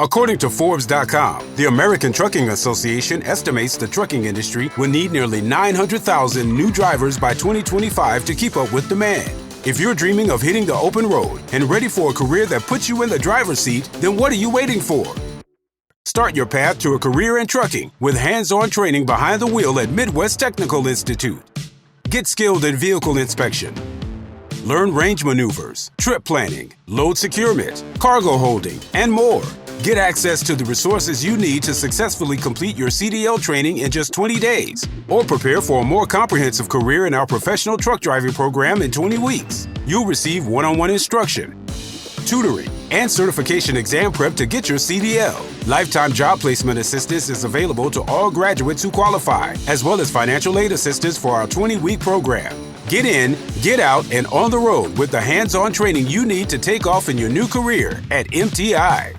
According to Forbes.com, the American Trucking Association estimates the trucking industry will need nearly 900,000 new drivers by 2025 to keep up with demand. If you're dreaming of hitting the open road and ready for a career that puts you in the driver's seat, then what are you waiting for? Start your path to a career in trucking with hands-on training behind the wheel at Midwest Technical Institute. Get skilled in vehicle inspection. Learn range maneuvers, trip planning, load securement, cargo holding, and more. Get access to the resources you need to successfully complete your CDL training in just 20 days, or prepare for a more comprehensive career in our professional truck driving program in 20 weeks. You'll receive one-on-one instruction, tutoring, and certification exam prep to get your CDL. Lifetime job placement assistance is available to all graduates who qualify, as well as financial aid assistance for our 20-week program. Get in, get out, and on the road with the hands-on training you need to take off in your new career at MTI.